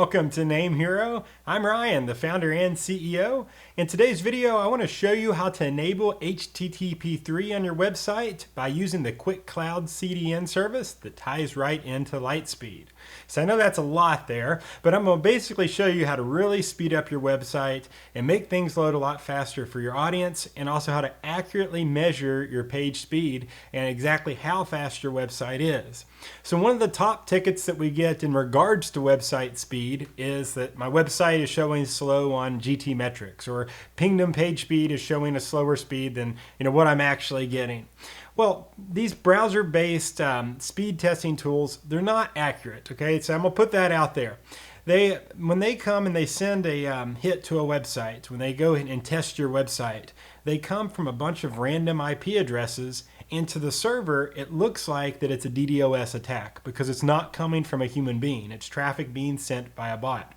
welcome to NameHero. I'm Ryan, the founder and CEO. In today's video, I want to show you how to enable HTTP3 on your website by using the Quick Cloud CDN service that ties right into Lightspeed. So I know that's a lot there, but I'm going to basically show you how to really speed up your website and make things load a lot faster for your audience, and also how to accurately measure your page speed and exactly how fast your website is. So one of the top tickets that we get in regards to website speed is that my website is showing slow on GT metrics, or Pingdom page speed is showing a slower speed than what I'm actually getting. Well, these browser-based speed testing tools, they're not accurate, okay? So I'm gonna put that out there. When they come and they send a hit to a website, when they go and test your website, they come from a bunch of random IP addresses into the server. It looks like that it's a DDoS attack because it's not coming from a human being. It's traffic being sent by a bot.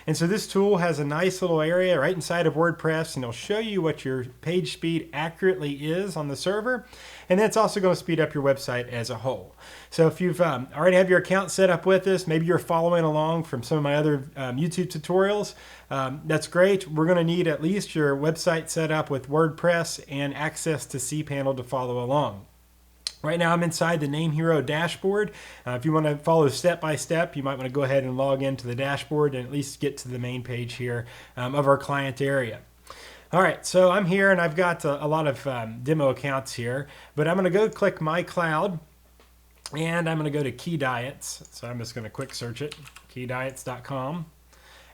And so this tool has a nice little area right inside of WordPress, and it'll show you what your page speed accurately is on the server. And then it's also going to speed up your website as a whole. So if you've already have your account set up with this, maybe you're following along from some of my other YouTube tutorials, that's great. We're going to need at least your website set up with WordPress and access to cPanel to follow along. Right now I'm inside the NameHero dashboard. If you want to follow step by step, you might want to go ahead and log into the dashboard and at least get to the main page here of our client area. All right, so I'm here and I've got a lot of demo accounts here, but I'm going to go click My Cloud and I'm going to go to Key Diets. So I'm just going to quick search it, keydiets.com.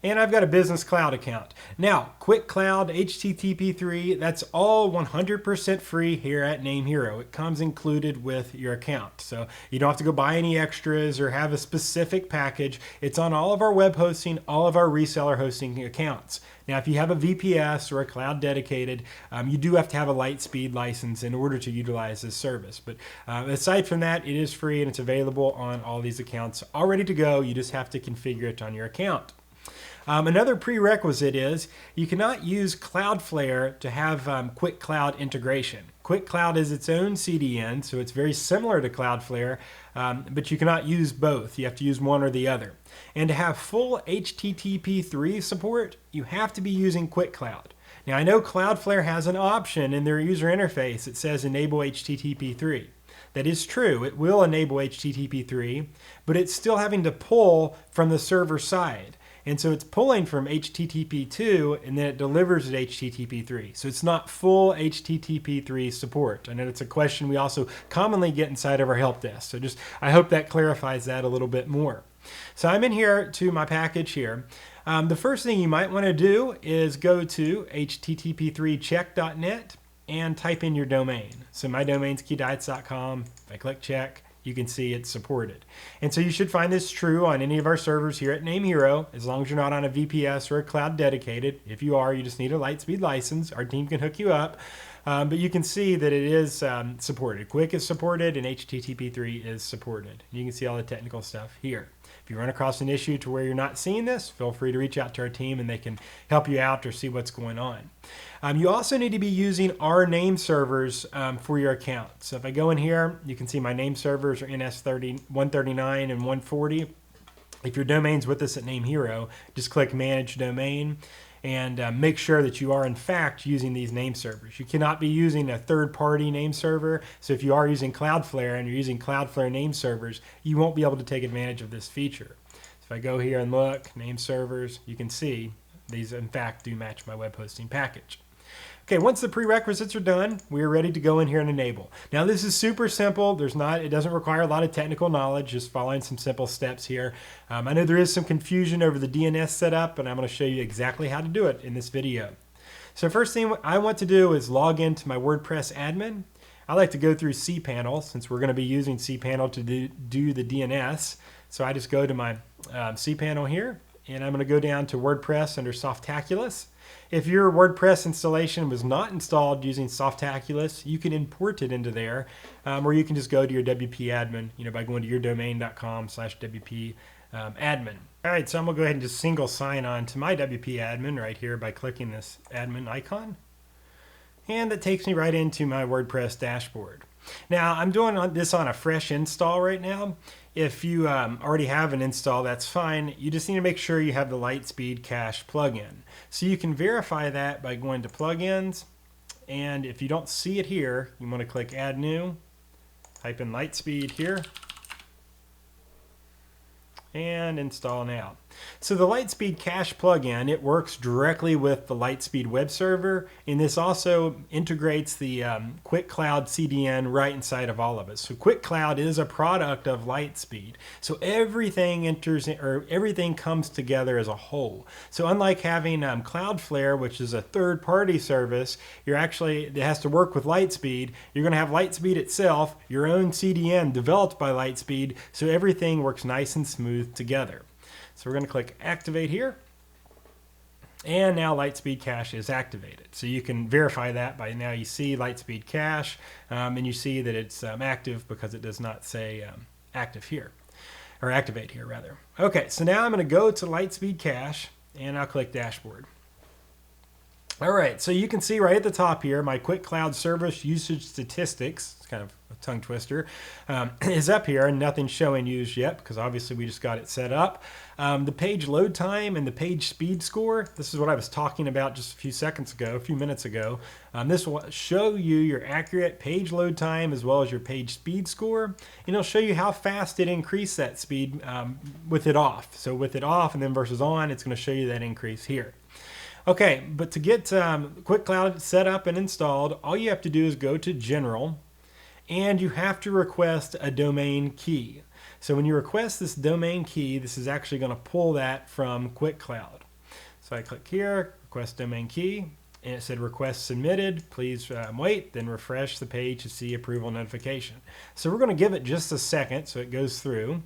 And I've got a business cloud account. Now, Quick Cloud, HTTP3, that's all 100% free here at NameHero. It comes included with your account. So you don't have to go buy any extras or have a specific package. It's on all of our web hosting, all of our reseller hosting accounts. Now, if you have a VPS or a cloud dedicated, you do have to have a Lightspeed license in order to utilize this service. But aside from that, it is free and it's available on all these accounts, all ready to go. You just have to configure it on your account. Another prerequisite is you cannot use Cloudflare to have Quick Cloud integration. Quick Cloud is its own CDN, so it's very similar to Cloudflare, but you cannot use both. You have to use one or the other. And to have full HTTP3 support, you have to be using Quick Cloud. Now, I know Cloudflare has an option in their user interface that says enable HTTP3. That is true, it will enable HTTP3, but it's still having to pull from the server side. And so it's pulling from HTTP2 and then it delivers at HTTP3. So it's not full HTTP3 support. I know it's a question we also commonly get inside of our help desk. So I hope that clarifies that a little bit more. So I'm in here to my package here. The first thing you might want to do is go to http3check.net and type in your domain. So my domain's keydiets.com. If I click check, you can see it's supported. And so you should find this true on any of our servers here at NameHero, as long as you're not on a VPS or a cloud dedicated. If you are, you just need a Lightspeed license. Our team can hook you up. But you can see that it is supported. Quick is supported and HTTP3 is supported. You can see all the technical stuff here. If you run across an issue to where you're not seeing this, feel free to reach out to our team and they can help you out or see what's going on. You also need to be using our name servers for your account. So if I go in here, you can see my name servers are NS139 and 140. If your domain's with us at NameHero, just click Manage Domain and make sure that you are in fact using these name servers. You cannot be using a third-party name server. So if you are using Cloudflare and you're using Cloudflare name servers, you won't be able to take advantage of this feature. So if I go here and look, name servers, you can see these in fact do match my web hosting package. Okay, once the prerequisites are done, we are ready to go in here and enable. Now this is super simple. It doesn't require a lot of technical knowledge, just following some simple steps here. I know there is some confusion over the DNS setup, and I'm going to show you exactly how to do it in this video. So first thing I want to do is log into my WordPress admin. I like to go through cPanel since we're going to be using cPanel to do the DNS. So I just go to my cPanel here, and I'm going to go down to WordPress under Softaculous. If your WordPress installation was not installed using Softaculous, you can import it into there, or you can just go to your WP admin, by going to yourdomain.com/WP admin. All right, so I'm gonna go ahead and just single sign on to my WP admin right here by clicking this admin icon. And that takes me right into my WordPress dashboard. Now I'm doing this on a fresh install right now. If you already have an install, that's fine. You just need to make sure you have the Lightspeed cache plugin. So you can verify that by going to plugins, and if you don't see it here, you want to click add new, type in Lightspeed here, and install now. So the Lightspeed cache plugin, it works directly with the Lightspeed web server, and this also integrates the QuickCloud CDN right inside of all of it. So QuickCloud is a product of Lightspeed. So everything everything comes together as a whole. So unlike having Cloudflare, which is a third-party service, it has to work with Lightspeed. You're going to have Lightspeed itself, your own CDN developed by Lightspeed, so everything works nice and smooth together. So we're going to click activate here, and now Lightspeed cache is activated. So you can verify that by now you see Lightspeed cache, and you see that it's active because it does not say active here, or activate here rather. Okay, so now I'm going to go to Lightspeed cache, and I'll click dashboard. All right, so you can see right at the top here, my QuickCloud service usage statistics, it's kind of a tongue twister, is up here, and nothing's showing used yet because obviously we just got it set up. The page load time and the page speed score, this is what I was talking about just a few minutes ago. This will show you your accurate page load time as well as your page speed score, and it'll show you how fast it increased that speed with it off. So with it off and then versus on, it's going to show you that increase here. Okay, but to get QuickCloud set up and installed, all you have to do is go to General, and you have to request a domain key. So when you request this domain key, this is actually going to pull that from QuickCloud. So I click here, request domain key, and it said request submitted. Please wait, then refresh the page to see approval notification. So we're going to give it just a second so it goes through.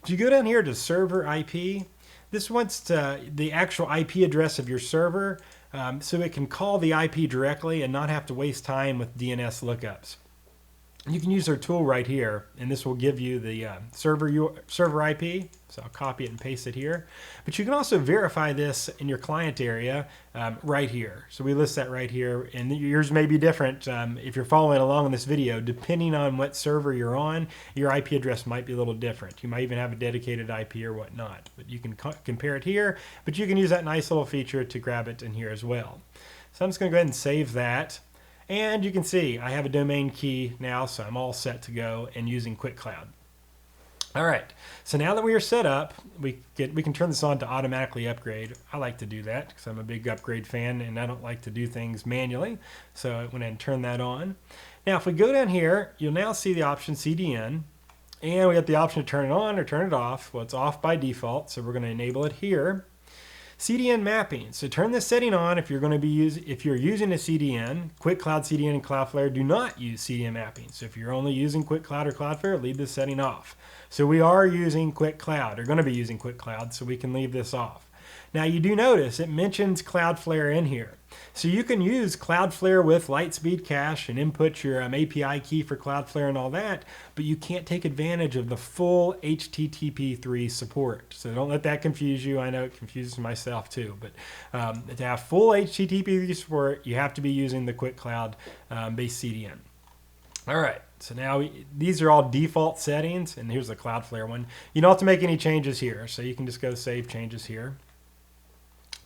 If you go down here to server IP, this wants the actual IP address of your server so it can call the IP directly and not have to waste time with DNS lookups. You can use our tool right here, and this will give you the server IP. So I'll copy it and paste it here. But you can also verify this in your client area right here. So we list that right here, and yours may be different if you're following along in this video. Depending on what server you're on, your IP address might be a little different. You might even have a dedicated IP or whatnot. But you can compare it here, but you can use that nice little feature to grab it in here as well. So I'm just going to go ahead and save that. And you can see I have a domain key now, so I'm all set to go and using QuickCloud. All right, so now that we are set up, we can turn this on to automatically upgrade. I like to do that because I'm a big upgrade fan and I don't like to do things manually. So I went ahead and turned that on. Now if we go down here, you'll now see the option CDN, and we got the option to turn it on or turn it off. Well, it's off by default, so we're going to enable it here. CDN mapping. So turn this setting on if you're using a CDN. QuickCloud CDN and Cloudflare do not use CDN mapping. So if you're only using QuickCloud or Cloudflare, leave this setting off. So we are using QuickCloud, or going to be using QuickCloud, so we can leave this off. Now you do notice it mentions Cloudflare in here. So you can use Cloudflare with Lightspeed cache and input your API key for Cloudflare and all that, but you can't take advantage of the full HTTP3 support. So don't let that confuse you. I know it confuses myself too, but to have full HTTP3 support, you have to be using the QuickCloud based CDN. All right, so now these are all default settings, and here's the Cloudflare one. You don't have to make any changes here, so you can just go save changes here.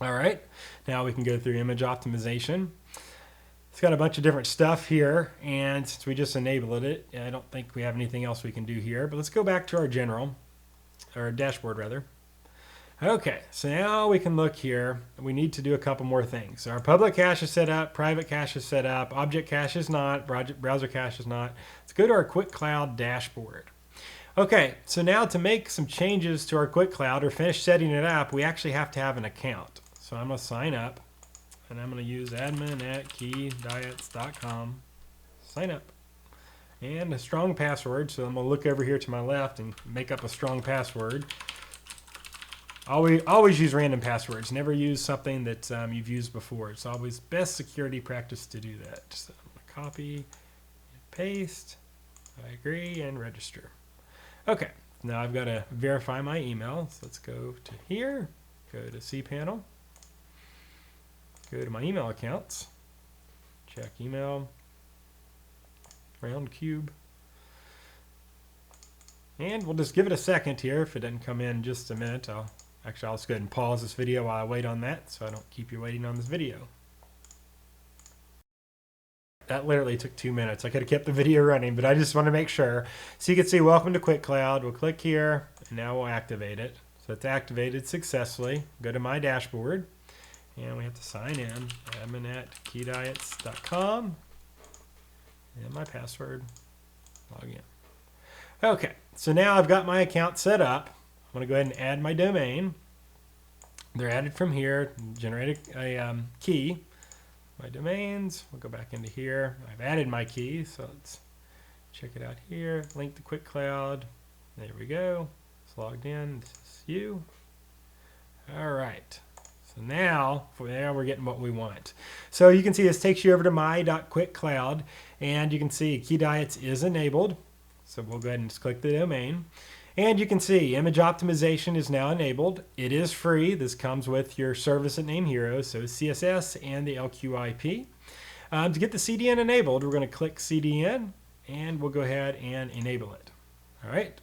All right, now we can go through image optimization. It's got a bunch of different stuff here, and since we just enabled it, I don't think we have anything else we can do here, but let's go back to our general, or dashboard rather. Okay, so now we can look here. We need to do a couple more things. So our public cache is set up, private cache is set up, object cache is not, browser cache is not. Let's go to our QuickCloud dashboard. Okay, so now to make some changes to our QuickCloud or finish setting it up, we actually have to have an account. So I'm going to sign up, and I'm going to use admin@keydiets.com. Sign up. And a strong password, so I'm going to look over here to my left and make up a strong password. Always use random passwords. Never use something that you've used before. It's always best security practice to do that. So I'm going to copy, paste, I agree, and register. Okay, now I've got to verify my email. So let's go to here, go to cPanel, go to my email accounts, check email, round cube. And we'll just give it a second here. If it doesn't come in just a minute, I'll just go ahead and pause this video while I wait on that so I don't keep you waiting on this video. That literally took 2 minutes. I could have kept the video running, but I just want to make sure. So you can see welcome to Quick Cloud. We'll click here and now we'll activate it. So it's activated successfully. Go to my dashboard and we have to sign in. admin@keydiets.com and my password. Log in. Okay, so now I've got my account set up. I'm going to go ahead and add my domain. They're added from here. Generate a key. My domains. We'll go back into here. I've added my key, so let's check it out here. Link to Quick Cloud. There we go. It's logged in. This is you. All right. So now we're getting what we want. So you can see this takes you over to my.quickcloud, and you can see Key Diets is enabled. So we'll go ahead and just click the domain. And you can see image optimization is now enabled. It is free. This comes with your service at NameHero, so CSS and the LQIP. To get the CDN enabled, we're going to click CDN, and we'll go ahead and enable it. All right.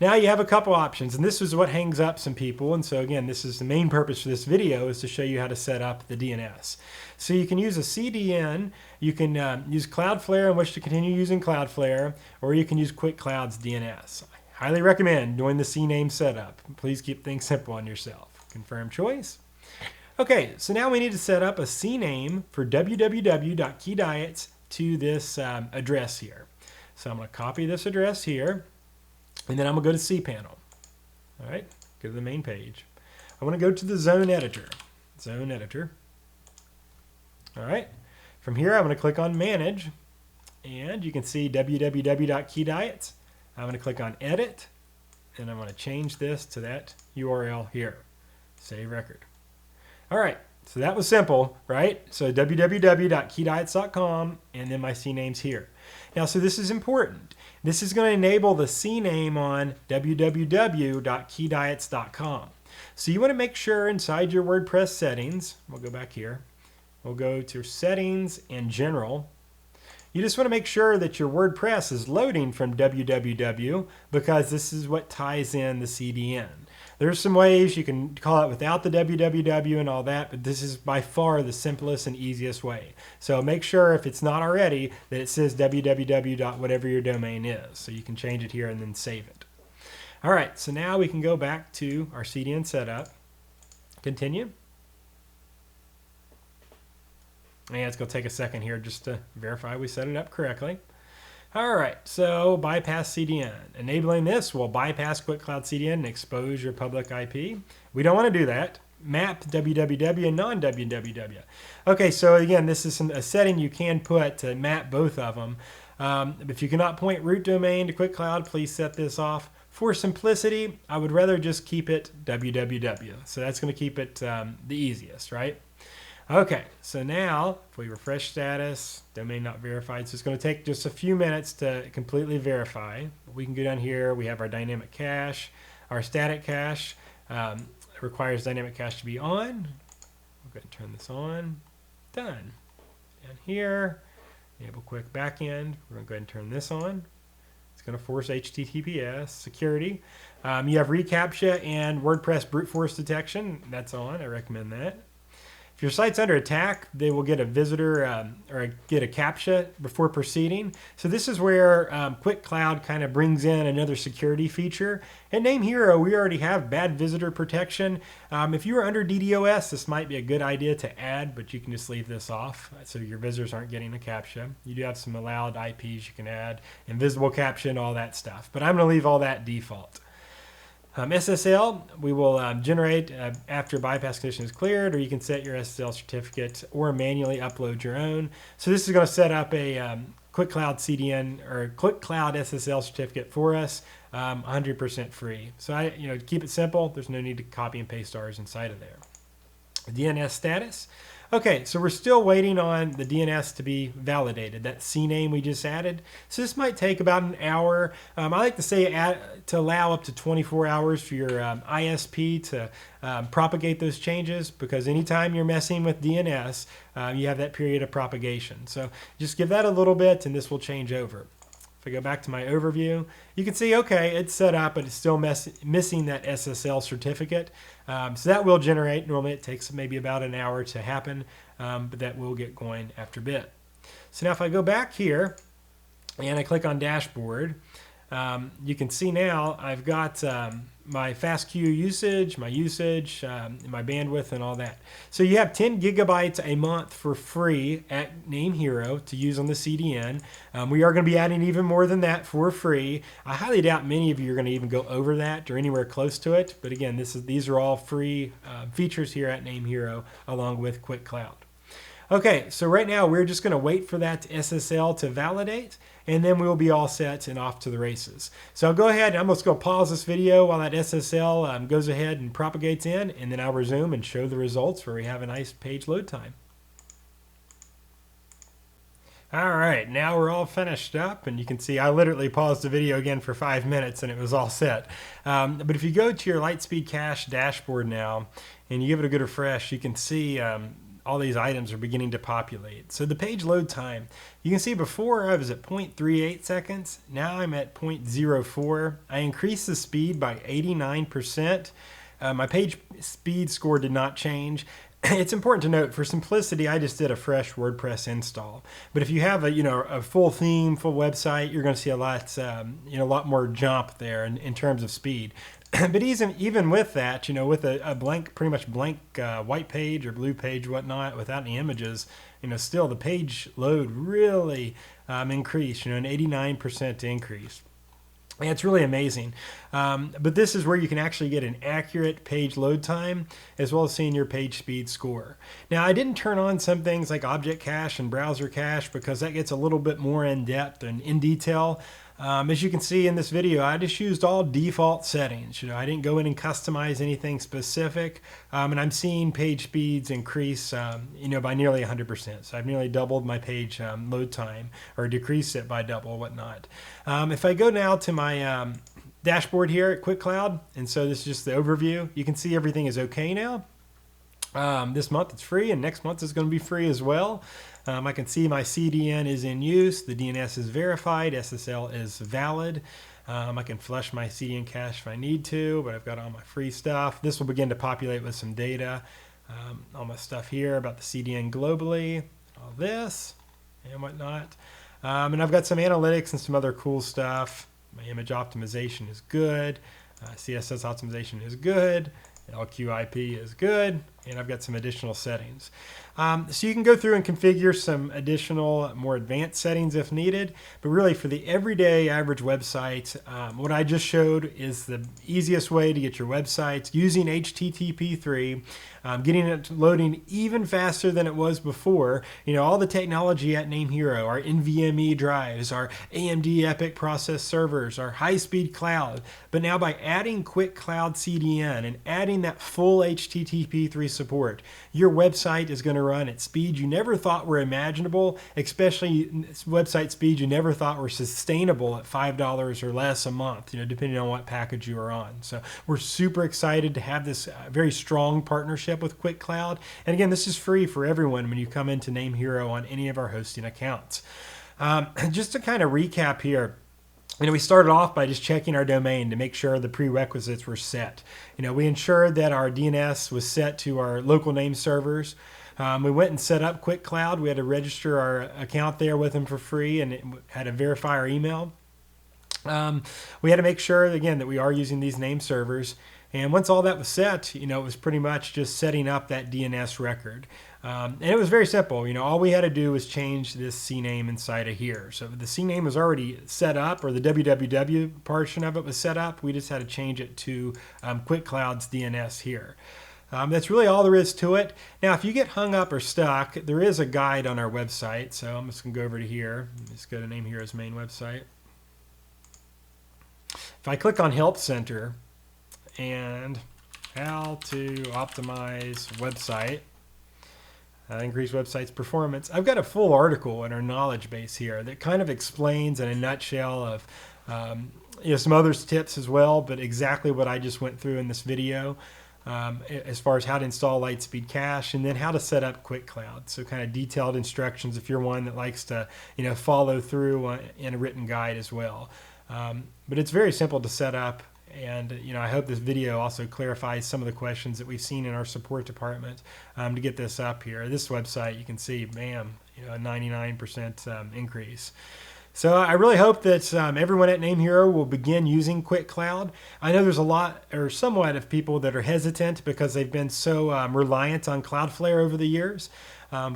Now you have a couple options, and this is what hangs up some people. And so again, this is the main purpose for this video, is to show you how to set up the DNS. So you can use a CDN, you can use Cloudflare and wish to continue using Cloudflare, or you can use Quick Cloud's DNS. I highly recommend doing the CNAME setup. Please keep things simple on yourself. Confirm choice. Okay, so now we need to set up a CNAME for www.keydiets to this address here. So I'm going to copy this address here. And then I'm going to go to cPanel. All right, go to the main page. I want to go to the zone editor. Zone editor. All right, from here I'm going to click on Manage. And you can see www.keydiets. I'm going to click on Edit. And I'm going to change this to that URL here. Save record. All right, so that was simple, right? So www.keydiets.com, and then my CNAME's here. Now, so this is important. This is going to enable the CNAME on www.keydiets.com. So you want to make sure inside your WordPress settings, we'll go back here, we'll go to Settings and General. You just want to make sure that your WordPress is loading from www, because this is what ties in the CDN. There's some ways you can call it without the www and all that, but this is by far the simplest and easiest way. So make sure, if it's not already, that it says www.whatever your domain is. So you can change it here and then save it. All right, so now we can go back to our CDN setup. Continue. And it's going to take a second here just to verify we set it up correctly. All right, so bypass CDN. Enabling this will bypass Quick Cloud CDN and expose your public IP. We don't want to do that. Map www and non-www. Okay, so again, this is a setting you can put to map both of them. If you cannot point root domain to Quick Cloud, please set this off. For simplicity, I would rather just keep it www. So that's going to keep it the easiest, right? Okay, so now if we refresh status, domain not verified, so it's going to take just a few minutes to completely verify. We can go down here, we have our dynamic cache, our static cache requires dynamic cache to be on. We'll go ahead and turn this on. Done. Down here, enable quick backend, we're going to go ahead and turn this on. It's going to force HTTPS security. You have reCAPTCHA and WordPress brute force detection. That's on. I recommend that. If your site's under attack, they will get a visitor or get a CAPTCHA before proceeding. So this is where Quick Cloud kind of brings in another security feature. At NameHero, we already have bad visitor protection. If you are under DDoS, this might be a good idea to add, but you can just leave this off so your visitors aren't getting a CAPTCHA. You do have some allowed IPs you can add, invisible CAPTCHA and all that stuff. But I'm going to leave all that default. SSL, we will generate after bypass condition is cleared, or you can set your SSL certificate or manually upload your own. So this is going to set up a Quick Cloud CDN or Quick Cloud SSL certificate for us, 100% free. So to keep it simple, there's no need to copy and paste ours inside of there. DNS status. Okay, so we're still waiting on the DNS to be validated, that CNAME we just added. So this might take about an hour. I like to say to allow up to 24 hours for your ISP to propagate those changes, because anytime you're messing with DNS, you have that period of propagation. So just give that a little bit and this will change over. If I go back to my overview, you can see, okay, it's set up, but it's still missing that SSL certificate. So that will generate. Normally it takes maybe about an hour to happen, but that will get going after a bit. So now if I go back here and I click on dashboard, you can see now I've got my fast queue usage, my bandwidth and all that. So you have 10 gigabytes a month for free at NameHero to use on the CDN. We are going to be adding even more than that for free. I highly doubt many of you are going to even go over that or anywhere close to it. But again, these are all free features here at NameHero along with QuickCloud. Okay, so right now we're just going to wait for that SSL to validate, and then we'll be all set and off to the races. So I'll go ahead and I'm just going to pause this video while that SSL goes ahead and propagates in, and then I'll resume and show the results where we have a nice page load time. All right, now we're all finished up, and you can see I literally paused the video again for 5 minutes and it was all set. But if you go to your Lightspeed cache dashboard now and you give it a good refresh, you can see all these items are beginning to populate. So the page load time, you can see before I was at 0.38 seconds. Now I'm at 0.04. I increased the speed by 89%. My page speed score did not change. It's important to note, for simplicity, I just did a fresh WordPress install. But if you have a full theme, full website, you're going to see a lot more jump there in terms of speed. But even with that, with a blank, pretty much blank white page or blue page, whatnot, without any images, still the page load really increased, an 89% increase. And it's really amazing. But this is where you can actually get an accurate page load time as well as seeing your page speed score. Now, I didn't turn on some things like object cache and browser cache because that gets a little bit more in depth and in detail. As you can see in this video, I just used all default settings. I didn't go in and customize anything specific. And I'm seeing page speeds increase, by nearly 100%. So I've nearly doubled my page load time, or decreased it by double, whatnot. If I go now to my dashboard here at QuickCloud, and so this is just the overview, you can see everything is okay now. This month it's free, and next month is going to be free as well. I can see my CDN is in use, the DNS is verified, SSL is valid. I can flush my CDN cache if I need to, but I've got all my free stuff. This will begin to populate with some data. All my stuff here about the CDN globally, all this and whatnot. And I've got some analytics and some other cool stuff. My image optimization is good. CSS optimization is good. LQIP is good, and I've got some additional settings. So you can go through and configure some additional, more advanced settings if needed, but really for the everyday average website, what I just showed is the easiest way to get your websites using HTTP3, getting it loading even faster than it was before. All the technology at NameHero, our NVMe drives, our AMD EPYC process servers, our high-speed cloud, but now by adding QuickCloud CDN and adding that full HTTP3 support, your website is going to run at speeds you never thought were imaginable, especially website speeds you never thought were sustainable at $5 or less a month, depending on what package you are on. So we're super excited to have this very strong partnership with QuickCloud. And again, this is free for everyone when you come into NameHero on any of our hosting accounts. Just to kind of recap here, we started off by just checking our domain to make sure the prerequisites were set. We ensured that our DNS was set to our local name servers. We went and set up QuickCloud. We had to register our account there with them for free, and it had to verify our email. We had to make sure, again, that we are using these name servers. And once all that was set, it was pretty much just setting up that DNS record. And it was very simple. All we had to do was change this CNAME inside of here. So the CNAME was already set up, or the www portion of it was set up. We just had to change it to QuickCloud's DNS here. That's really all there is to it. Now, if you get hung up or stuck, there is a guide on our website. So I'm just going to go over to here. Let's go to NameHero's main website. If I click on Help Center and how to optimize website, increase website's performance. I've got a full article in our knowledge base here that kind of explains in a nutshell of some other tips as well, but exactly what I just went through in this video. As far as how to install Lightspeed Cache and then how to set up Quick Cloud. So kind of detailed instructions if you're one that likes to follow through in a written guide as well. But it's very simple to set up, and I hope this video also clarifies some of the questions that we've seen in our support department to get this up here. This website, you can see, bam, a 99% increase. So I really hope that everyone at NameHero will begin using Quick Cloud. I know there's a lot or somewhat of people that are hesitant because they've been so reliant on Cloudflare over the years.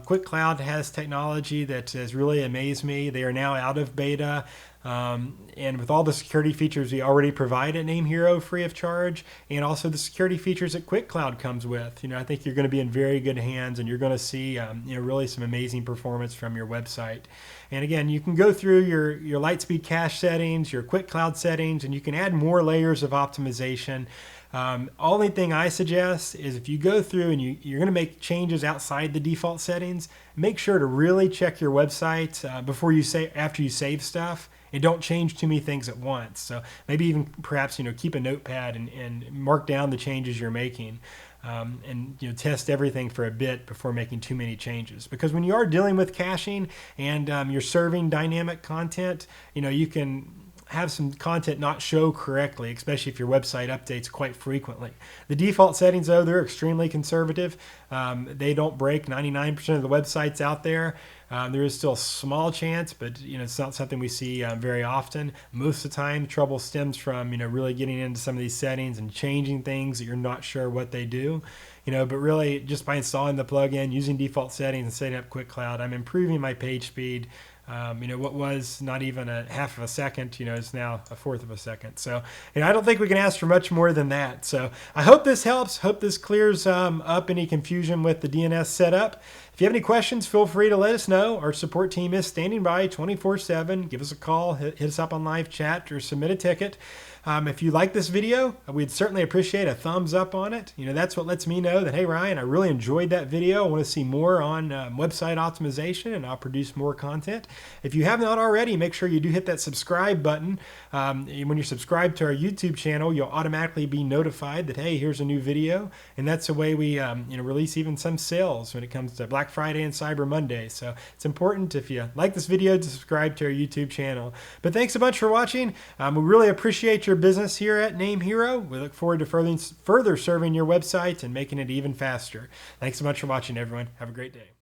Quick Cloud has technology that has really amazed me. They are now out of beta. And with all the security features we already provide at NameHero free of charge, and also the security features that Quick Cloud comes with, I think you're going to be in very good hands, and you're going to see really some amazing performance from your website. And again, you can go through your Lightspeed cache settings, your Quick Cloud settings, and you can add more layers of optimization. Only thing I suggest is if you go through and you're going to make changes outside the default settings, make sure to really check your website after you save stuff. And don't change too many things at once. So maybe even perhaps keep a notepad and mark down the changes you're making, and test everything for a bit before making too many changes. Because when you are dealing with caching and you're serving dynamic content, you can have some content not show correctly, especially if your website updates quite frequently. The default settings, though, they're extremely conservative. They don't break 99% of the websites out there. There is still a small chance, but it's not something we see very often. Most of the time, the trouble stems from really getting into some of these settings and changing things that you're not sure what they do. But really, just by installing the plugin, using default settings, and setting up Quick Cloud, I'm improving my page speed. What was not even a half of a second, is now a fourth of a second. So, I don't think we can ask for much more than that. So I hope this helps. Hope this clears up any confusion with the DNS setup. If you have any questions, feel free to let us know. Our support team is standing by 24/7. Give us a call, hit us up on live chat, or submit a ticket. If you like this video, we'd certainly appreciate a thumbs up on it. That's what lets me know that, hey, Ryan, I really enjoyed that video. I want to see more on website optimization, and I'll produce more content. If you have not already, make sure you do hit that subscribe button. When you're subscribed to our YouTube channel, you'll automatically be notified that, hey, here's a new video. And that's the way we release even some sales when it comes to Black Friday and Cyber Monday. So it's important, if you like this video, to subscribe to our YouTube channel. But thanks a bunch for watching. We really appreciate your business here at NameHero. We look forward to further serving your website and making it even faster. Thanks so much for watching, everyone. Have a great day.